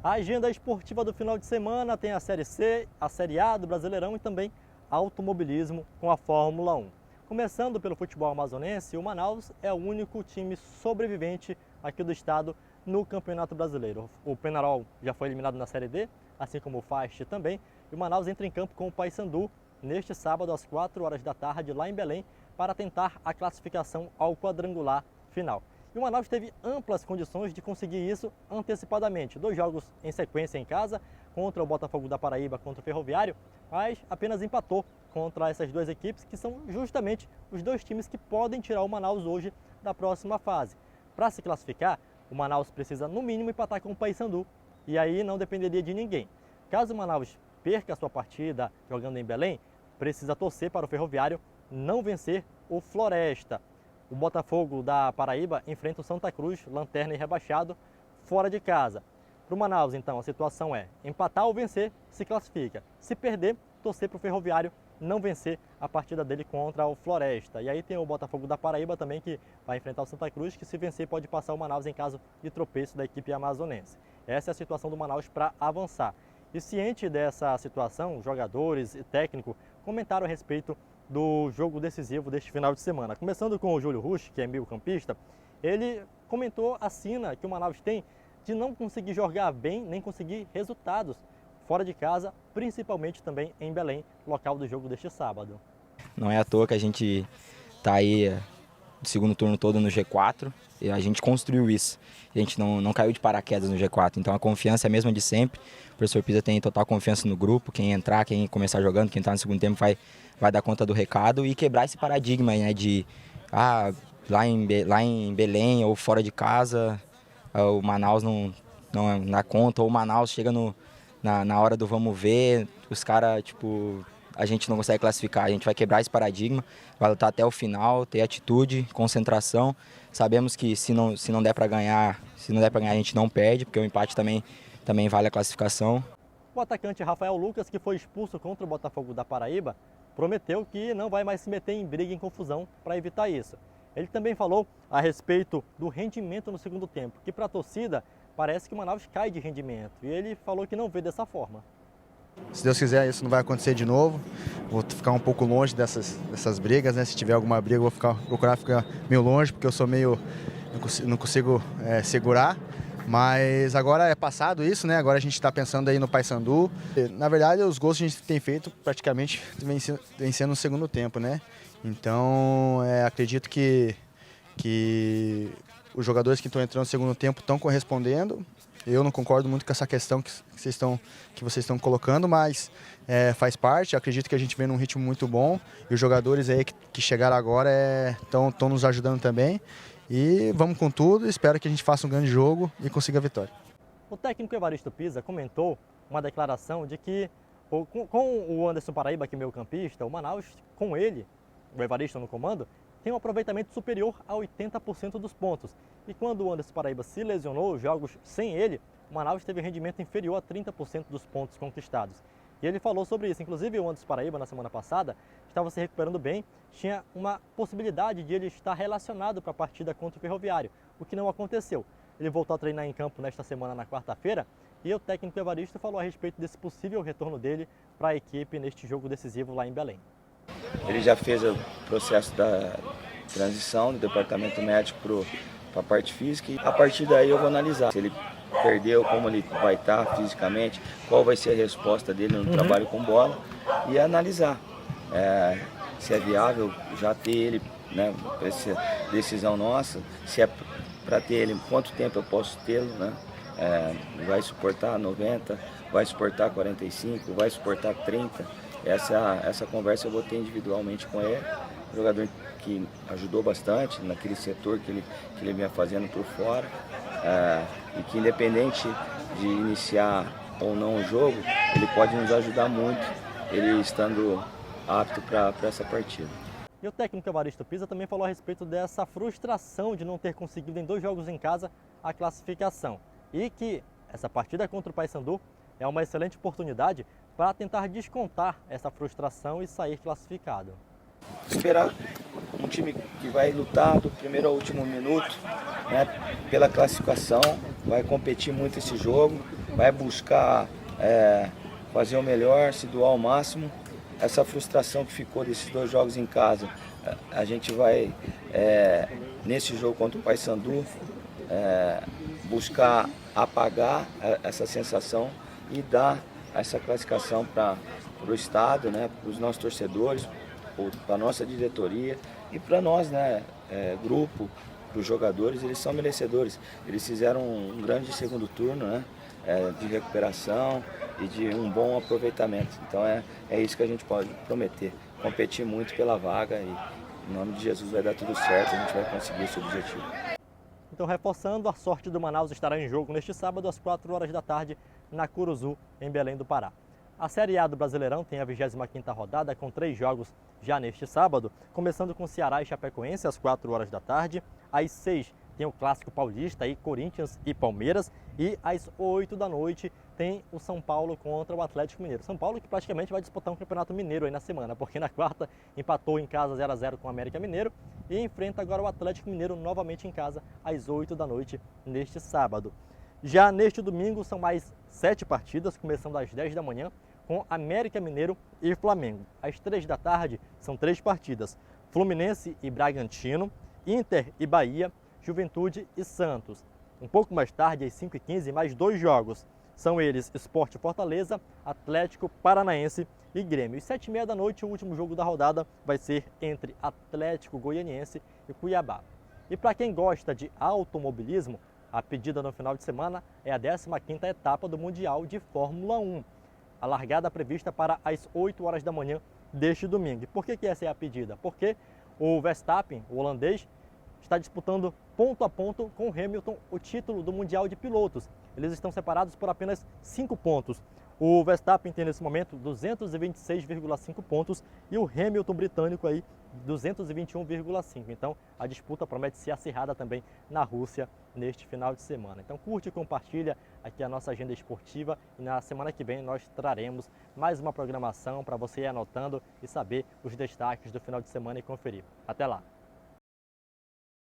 A agenda esportiva do final de semana tem a Série C, a Série A do Brasileirão e também automobilismo com a Fórmula 1. Começando pelo futebol amazonense, o Manaus é o único time sobrevivente aqui do estado no Campeonato Brasileiro. O Penharol já foi eliminado na Série D, assim como o Fast também, e o Manaus entra em campo com o Paysandu neste sábado às 4 horas da tarde lá em Belém para tentar a classificação ao quadrangular final. E o Manaus teve amplas condições de conseguir isso antecipadamente. 2 jogos em sequência em casa, contra o Botafogo da Paraíba, contra o Ferroviário, mas apenas empatou contra essas 2 equipes, que são justamente os 2 times que podem tirar o Manaus hoje da próxima fase. Para se classificar, o Manaus precisa no mínimo empatar com o Paysandu, e aí não dependeria de ninguém. Caso o Manaus perca a sua partida jogando em Belém, precisa torcer para o Ferroviário não vencer o Floresta. O Botafogo da Paraíba enfrenta o Santa Cruz, lanterna e rebaixado, fora de casa. Para o Manaus, então, a situação é empatar ou vencer, se classifica. Se perder, torcer para o Ferroviário não vencer a partida dele contra o Floresta. E aí tem o Botafogo da Paraíba também, que vai enfrentar o Santa Cruz, que se vencer pode passar o Manaus em caso de tropeço da equipe amazonense. Essa é a situação do Manaus para avançar. E ciente dessa situação, jogadores e técnico comentaram a respeito do jogo decisivo deste final de semana. Começando com o Júlio Rush, que é meio-campista, ele comentou a sina que o Manaus tem de não conseguir jogar bem, nem conseguir resultados fora de casa, principalmente também em Belém, local do jogo deste sábado. Não é à toa que a gente está aí o segundo turno todo no G4 e a gente construiu isso. A gente não caiu de paraquedas no G4, então a confiança é a mesma de sempre. O professor Pisa tem total confiança no grupo, quem entrar, quem começar jogando, quem está no segundo tempo vai dar conta do recado e quebrar esse paradigma, né, de lá em Belém ou fora de casa o Manaus não é na conta, ou o Manaus chega na hora do vamos ver, os caras, a gente não consegue classificar. A gente vai quebrar esse paradigma, vai lutar até o final, ter atitude, concentração. Sabemos que se não der para ganhar, a gente não perde, porque o empate também vale a classificação. O atacante Rafael Lucas, que foi expulso contra o Botafogo da Paraíba, prometeu que não vai mais se meter em briga e em confusão para evitar isso. Ele também falou a respeito do rendimento no segundo tempo, que para a torcida parece que o Manaus cai de rendimento, e ele falou que não vê dessa forma. Se Deus quiser, isso não vai acontecer de novo. Vou ficar um pouco longe dessas brigas, né? Se tiver alguma briga, eu vou procurar ficar meio longe, porque eu sou não consigo segurar. Mas agora é passado isso, né? Agora a gente está pensando aí no Paysandu. Na verdade, os gols que a gente tem feito praticamente vem sendo no segundo tempo, né? Então, acredito que os jogadores que estão entrando no segundo tempo estão correspondendo. Eu não concordo muito com essa questão que vocês estão colocando, mas faz parte. Acredito que a gente vem num ritmo muito bom e os jogadores aí que chegaram agora estão nos ajudando também. E vamos com tudo, espero que a gente faça um grande jogo e consiga a vitória. O técnico Evaristo Pisa comentou uma declaração de que com o Anderson Paraíba, que é meio-campista, o Manaus, com ele, o Evaristo no comando, tem um aproveitamento superior a 80% dos pontos. E quando o Anderson Paraíba se lesionou, jogos sem ele, o Manaus teve rendimento inferior a 30% dos pontos conquistados. E ele falou sobre isso. Inclusive, o Anderson Paraíba, na semana passada, estava se recuperando bem, tinha uma possibilidade de ele estar relacionado para a partida contra o Ferroviário, o que não aconteceu. Ele voltou a treinar em campo nesta semana, na quarta-feira, e o técnico Evaristo falou a respeito desse possível retorno dele para a equipe neste jogo decisivo lá em Belém. Ele já fez o processo da transição do departamento médico para a parte física e a partir daí eu vou analisar se ele perdeu, como ele vai estar fisicamente, qual vai ser a resposta dele no trabalho com bola e analisar se é viável já ter ele, né, para essa decisão nossa, se é para ter ele, quanto tempo eu posso tê-lo, né? Vai suportar 90, vai suportar 45, vai suportar 30. Essa conversa eu vou ter individualmente com ele, jogador que ajudou bastante naquele setor que ele vinha fazendo por fora, e que independente de iniciar ou não o jogo, ele pode nos ajudar muito, ele estando apto para essa partida. E o técnico Evaristo Pisa também falou a respeito dessa frustração de não ter conseguido em 2 jogos em casa a classificação. E que essa partida contra o Paysandu é uma excelente oportunidade para tentar descontar essa frustração e sair classificado. Esperar um time que vai lutar do primeiro ao último minuto, né, pela classificação, vai competir muito esse jogo. vai buscar fazer o melhor, se doar ao máximo. Essa frustração que ficou desses 2 jogos em casa, a gente vai, nesse jogo contra o Paysandu, buscar apagar essa sensação e dar essa classificação para o Estado, né, para os nossos torcedores, para a nossa diretoria e para nós, né, grupo, para os jogadores. Eles são merecedores. Eles fizeram um grande segundo turno, né, de recuperação e de um bom aproveitamento. Então é isso que a gente pode prometer, competir muito pela vaga e em nome de Jesus vai dar tudo certo, a gente vai conseguir esse objetivo. Então, reforçando, a sorte do Manaus estará em jogo neste sábado às 4 horas da tarde na Curuzu, em Belém do Pará. A Série A do Brasileirão tem a 25ª rodada com 3 jogos já neste sábado, começando com Ceará e Chapecoense às 4 horas da tarde, às 6 tem o Clássico Paulista, aí Corinthians e Palmeiras, e às 8 da noite tem o São Paulo contra o Atlético Mineiro. São Paulo que praticamente vai disputar um Campeonato Mineiro aí na semana, porque na quarta empatou em casa 0 a 0 com o América Mineiro e enfrenta agora o Atlético Mineiro novamente em casa às 8 da noite neste sábado. Já neste domingo são mais 7 partidas, começando às 10 da manhã, com América Mineiro e Flamengo. Às 3 da tarde são 3 partidas, Fluminense e Bragantino, Inter e Bahia, Juventude e Santos. Um pouco mais tarde, às 5h15, mais 2 jogos. São eles Sport Fortaleza, Atlético Paranaense e Grêmio. E 7h30 da noite, o último jogo da rodada vai ser entre Atlético Goianiense e Cuiabá. E para quem gosta de automobilismo, a pedida no final de semana é a 15ª etapa do Mundial de Fórmula 1. A largada prevista para as 8 horas da manhã deste domingo. E por que essa é a pedida? Porque o Verstappen, o holandês, está disputando ponto a ponto com o Hamilton o título do Mundial de Pilotos. Eles estão separados por apenas 5 pontos. O Verstappen tem nesse momento 226,5 pontos e o Hamilton britânico aí 221,5. Então a disputa promete ser acirrada também na Rússia neste final de semana. Então curte e compartilha aqui a nossa agenda esportiva e na semana que vem nós traremos mais uma programação para você ir anotando e saber os destaques do final de semana e conferir. Até lá!